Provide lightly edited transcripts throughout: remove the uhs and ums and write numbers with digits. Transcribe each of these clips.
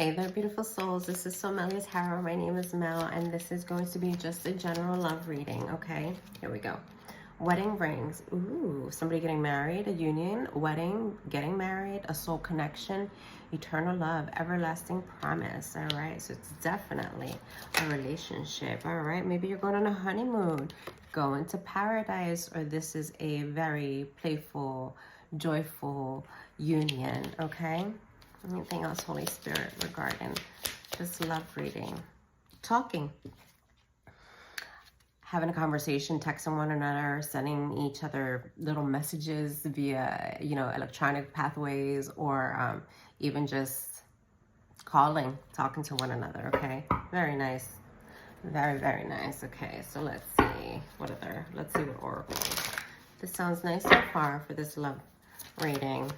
Hey there, beautiful souls. This is Somelia Tarot. My name is Mel, and this is going to be just a general love reading, okay? Here we go. Wedding rings. Ooh, somebody getting married, a union, wedding, getting married, a soul connection, eternal love, everlasting promise, all right? So it's definitely a relationship, all right? Maybe you're going on a honeymoon, going to paradise, or this is a very playful, joyful union, okay? Anything else, Holy Spirit, regarding this love reading? Talking. Having a conversation, texting one another, sending each other little messages via, electronic pathways, or even just calling, talking to one another, okay? Very nice. Very, very nice. Okay, so let's see what oracle. This sounds nice so far for this love reading.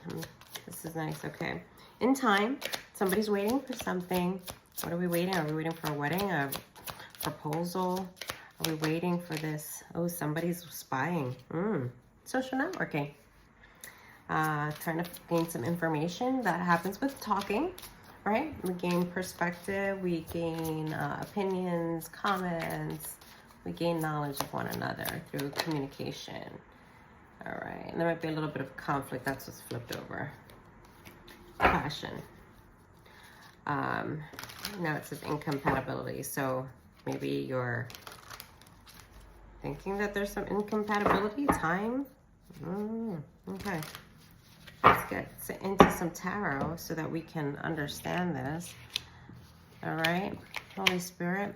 This is nice, okay. In time, somebody's waiting for something. What are we waiting? Are we waiting for a wedding, a proposal? Are we waiting for this? Oh, somebody's spying. Social networking. Trying to gain some information. That happens with talking, right? We gain perspective. We gain opinions, comments. We gain knowledge of one another through communication. All right. And there might be a little bit of conflict. That's what's flipped over. Passion. Now it says incompatibility. So maybe you're thinking that there's some incompatibility. Time. Okay. Let's get into some tarot so that we can understand this. All right. Holy Spirit.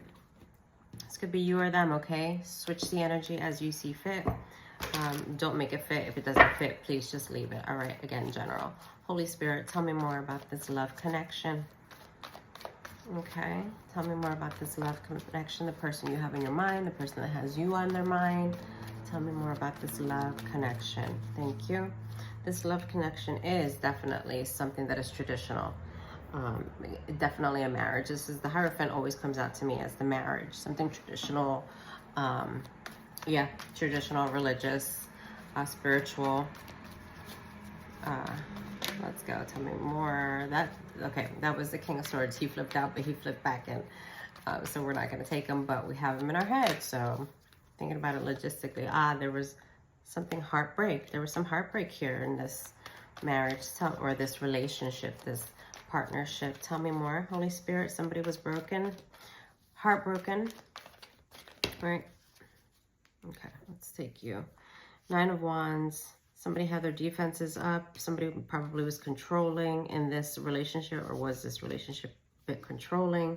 This could be you or them, okay? Switch the energy as you see fit. Don't make it fit. If it doesn't fit, please just leave it. All right. Again, general. Holy Spirit, tell me more about this love connection. Okay. Tell me more about this love connection. The person you have in your mind, the person that has you on their mind. Tell me more about this love connection. Thank you. This love connection is definitely something that is traditional. Definitely a marriage. This is the Hierophant always comes out to me as the marriage. Something traditional. Traditional, religious, spiritual. Let's go. Tell me more. That was the King of Swords. He flipped out, but he flipped back in. So we're not going to take him, but we have him in our head. So thinking about it logistically, there was something heartbreak. There was some heartbreak here in this marriage or this relationship, this partnership. Tell me more, Holy Spirit. Somebody was broken, heartbroken, right? Okay, let's take you. 9 of Wands. Somebody had their defenses up. Somebody probably was controlling in this relationship, or was this relationship a bit controlling?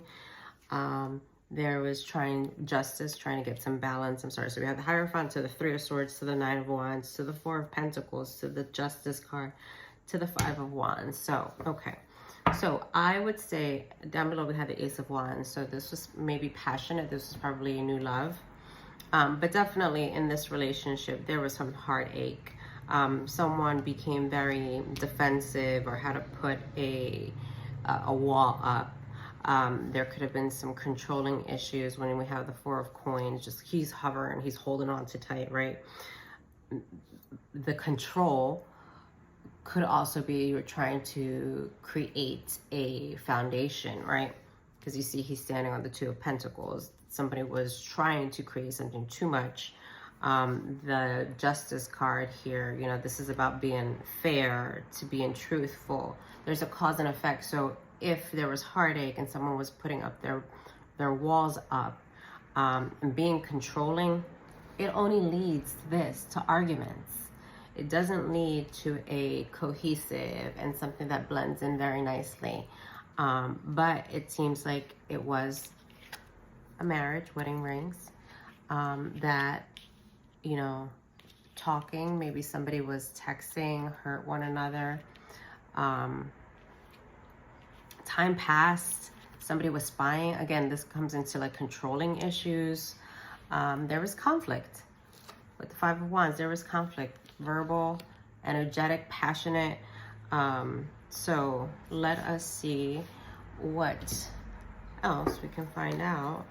There was trying to get some balance. I'm sorry. So we have the Hierophant to the 3 of Swords, to the 9 of Wands, to the 4 of Pentacles, to the Justice card, to the 5 of Wands. So, okay. So I would say down below we have the Ace of Wands. So this was maybe passionate. This was probably a new love. But definitely in this relationship, there was some heartache. Someone became very defensive or had to put a wall up. There could have been some controlling issues when we have the 4 of Coins. Just he's hovering, he's holding on too tight, right? The control could also be you're trying to create a foundation, right? Because you see he's standing on the 2 of Pentacles. Somebody was trying to create something too much. The Justice card here, this is about being fair, to being truthful. There's a cause and effect. So if there was heartache and someone was putting up their walls up and being controlling, it only leads to arguments. It doesn't lead to a cohesive and something that blends in very nicely. But it seems like it was a marriage, wedding rings, that, talking, maybe somebody was texting, hurt one another. Time passed, somebody was spying. Again, this comes into like controlling issues. There was conflict. With the 5 of Wands, there was conflict. Verbal, energetic, passionate. So let us see what else we can find out.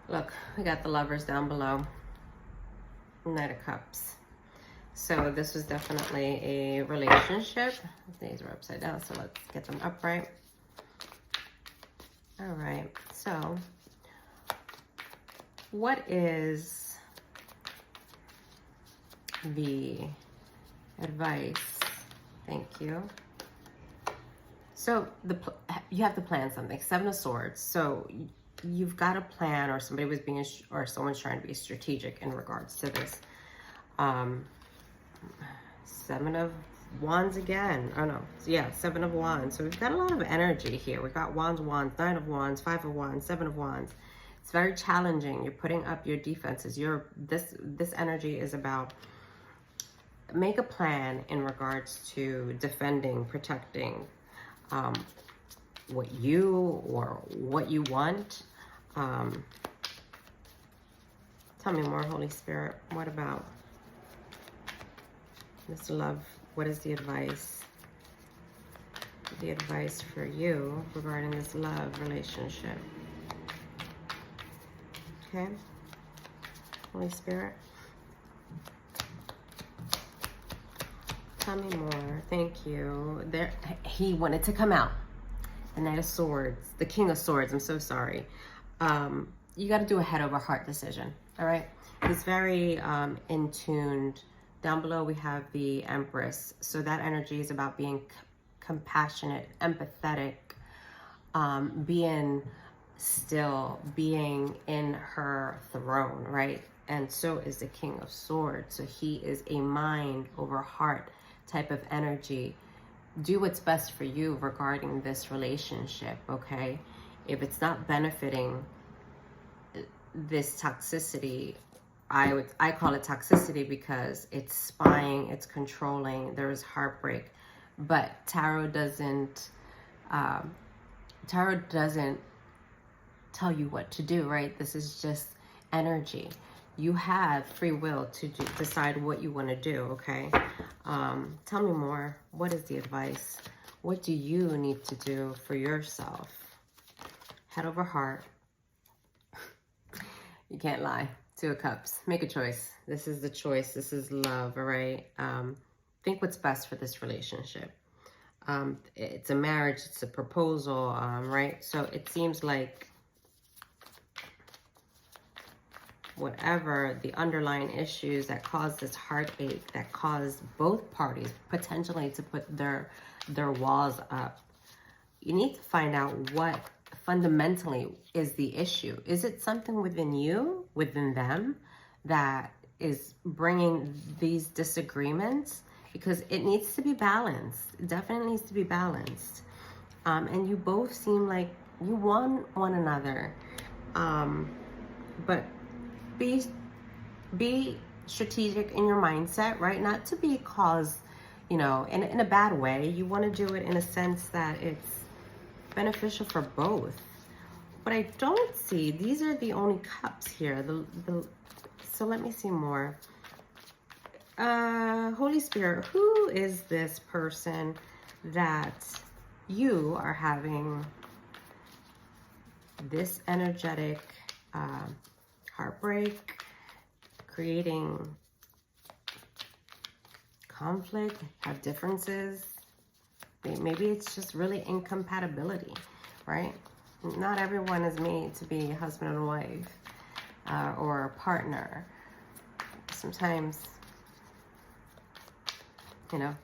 Look, we got the Lovers down below. Knight of Cups. So this was definitely a relationship. These are upside down, so let's get them upright. All right. So what is the advice? Thank you. So you have to plan something. Seven of Swords. So you've got a plan, or somebody was being, or someone's trying to be strategic in regards to this. Seven of Wands again. Oh no, yeah, Seven of Wands. So we've got a lot of energy here. We've got Wands, Nine of Wands, Five of Wands, Seven of Wands. It's very challenging. You're putting up your defenses. This energy is about, make a plan in regards to defending, protecting what you want. Tell me more, Holy Spirit. What about this love? What is the advice? The advice for you regarding this love relationship. Okay. Holy Spirit. Tell me more. Thank you. There, he wanted to come out. The Knight of Swords, the King of Swords. I'm so sorry. You got to do a head over heart decision. All right. He's very in tuned. Down below we have the Empress. So that energy is about being compassionate, empathetic, being still, being in her throne, right? And so is the King of Swords. So he is a mind over heart type of energy. Do what's best for you regarding this relationship, okay? If it's not benefiting this toxicity, I call it toxicity because it's spying, it's controlling, there is heartbreak. But tarot doesn't tell you what to do, right? This is just energy. You have free will to decide what you want to do, okay? Tell me more. What is the advice? What do you need to do for yourself? Head over heart. You can't lie. Two of Cups. Make a choice. This is the choice. This is love, all right? Think what's best for this relationship. It's a marriage. It's a proposal, right? So it seems like whatever the underlying issues that cause this heartache, that cause both parties potentially to put their walls up, you need to find out what fundamentally is the issue. Is it something within you, within them, that is bringing these disagreements? Because it needs to be balanced. It definitely needs to be balanced. And you both seem like you want one another. But be strategic in your mindset, right? Not to be caused, you know, in a bad way. You want to do it in a sense that it's beneficial for both. But I don't see, these are the only cups here. So let me see more. Holy Spirit, who is this person that you are having this energetic heartbreak, creating conflict, have differences? Maybe it's just really incompatibility, right? Not everyone is made to be husband and wife or a partner. Sometimes, you know,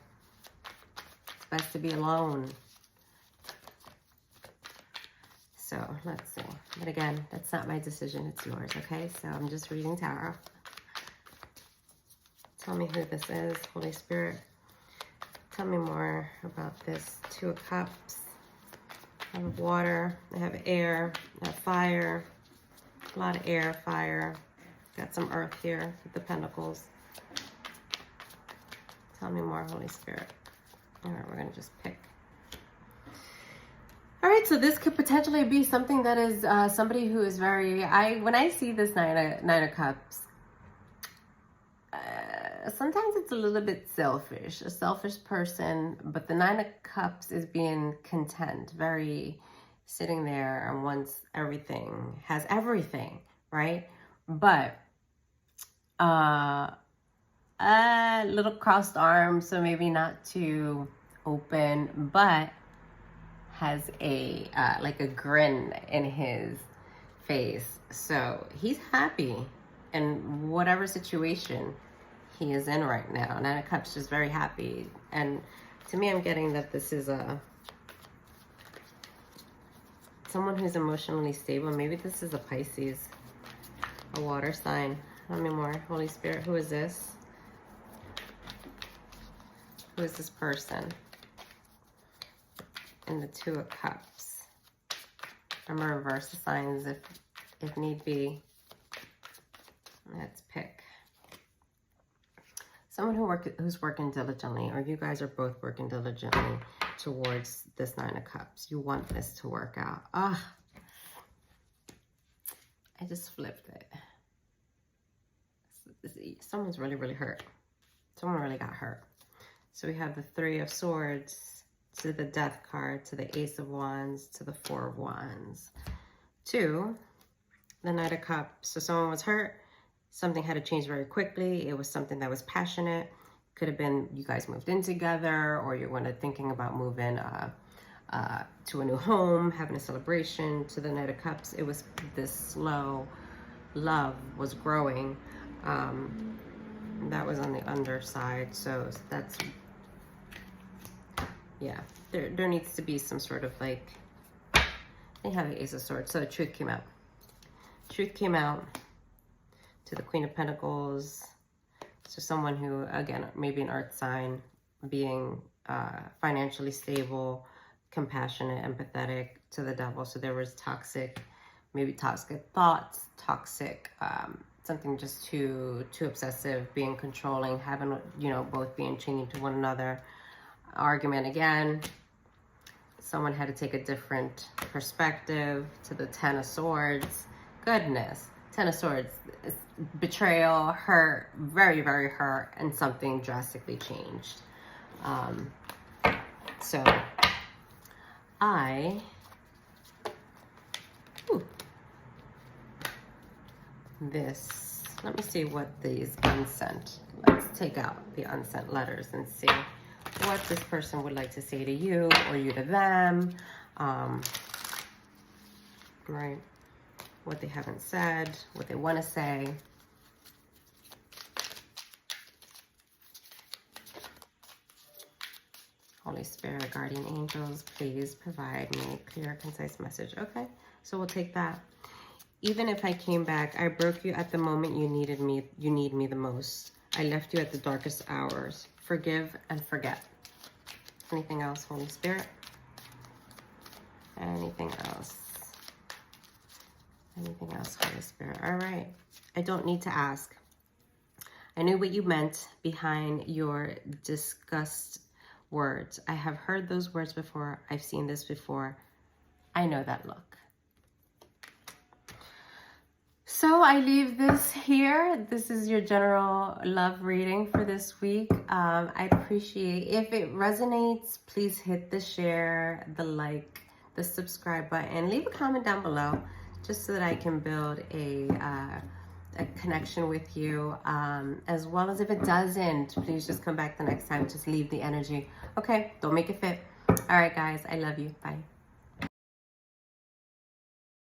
it's best to be alone. So let's see. But again, that's not my decision, it's yours, okay? So I'm just reading tarot. Tell me who this is, Holy Spirit. Tell me more about this. Two of Cups. I have water. I have air. I have fire. A lot of air, fire. Got some earth here with the Pentacles. Tell me more, Holy Spirit. All right, we're going to just pick. All right, so this could potentially be something that is somebody who is very... when I see this Nine of Cups, sometimes it's a little bit selfish, a selfish person, but the Nine of Cups is being content, very sitting there and wants everything, has everything, right? But a little crossed arms, so maybe not too open, but has a like a grin in his face. So he's happy in whatever situation he is in right now. Nine of Cups, just very happy. And to me, I'm getting that this is someone who's emotionally stable. Maybe this is a Pisces, a water sign. Tell me more. Holy Spirit, who is this? Who is this person? And the Two of Cups. I'm gonna reverse the signs if need be. Let's pick. Someone who's working diligently, or you guys are both working diligently towards this Nine of Cups. You want this to work out. Ah, I just flipped it. Someone's really, really hurt. Someone really got hurt. So we have the Three of Swords to the Death card, to the Ace of Wands, to the Four of Wands, to the Knight of Cups. So someone was hurt. Something had to change very quickly. It was something that was passionate. Could have been you guys moved in together, or you're thinking about moving to a new home, having a celebration. To the Knight of Cups, it was this slow love was growing. That was on the underside. So that's, yeah, there needs to be some sort of like, they have the Ace of Swords. So the truth came out. Truth came out. To the Queen of Pentacles. So someone who, again, maybe an earth sign, being financially stable, compassionate, empathetic. To the Devil. So there was toxic, maybe toxic thoughts, toxic, something just too obsessive, being controlling, having, you know, both being chained to one another. Argument again. Someone had to take a different perspective. To the Ten of Swords. Goodness. Ten of Swords, betrayal, hurt, very, very hurt, and something drastically changed. So let me see what these unsent, let's take out the unsent letters and see what this person would like to say to you, or you to them, right? What they haven't said, what they want to say. Holy Spirit, guardian angels, please provide me a clear, concise message. Okay, so we'll take that. Even if I came back, I broke you at the moment you needed me. You need me the most. I left you at the darkest hours. Forgive and forget. Anything else, Holy Spirit? Anything else? Anything else, Holy Spirit? All right. I don't need to ask. I knew what you meant behind your disgust words. I have heard those words before. I've seen this before. I know that look. So I leave this here. This is your general love reading for this week. I appreciate, if it resonates, please hit the share, the like, the subscribe button. Leave a comment down below, just so that I can build a connection with you. As well as if it doesn't, please just come back the next time. Just leave the energy. Okay, don't make it fit. All right, guys, I love you. Bye.